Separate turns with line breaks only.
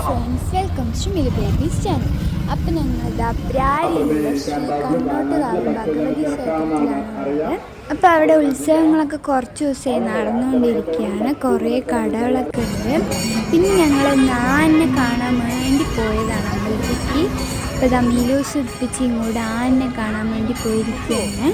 Friends, welcome to Mili babies channel. അപ്പം ഞങ്ങളുടെ പ്രാരിയിലുള്ള ശ്രീ കണ്ണോട്ടുകാവ് ഭഗവതി ക്ഷേത്രത്തിലാണ്. അപ്പോൾ അവിടെ ഉത്സവങ്ങളൊക്കെ കുറച്ച് ദിവസമായി നടന്നുകൊണ്ടിരിക്കുകയാണ്. കുറേ കടകളൊക്കെ ഉണ്ട്. പിന്നെ ഞങ്ങൾ ആനെ കാണാൻ വേണ്ടി പോയതാണ് അമ്പലത്തേക്ക്. അപ്പോൾ മീലൂസ് ഉപ്പിച്ച് ഇങ്ങോട്ട് ആനെ കാണാൻ വേണ്ടി പോയിരിക്കുകയാണ്.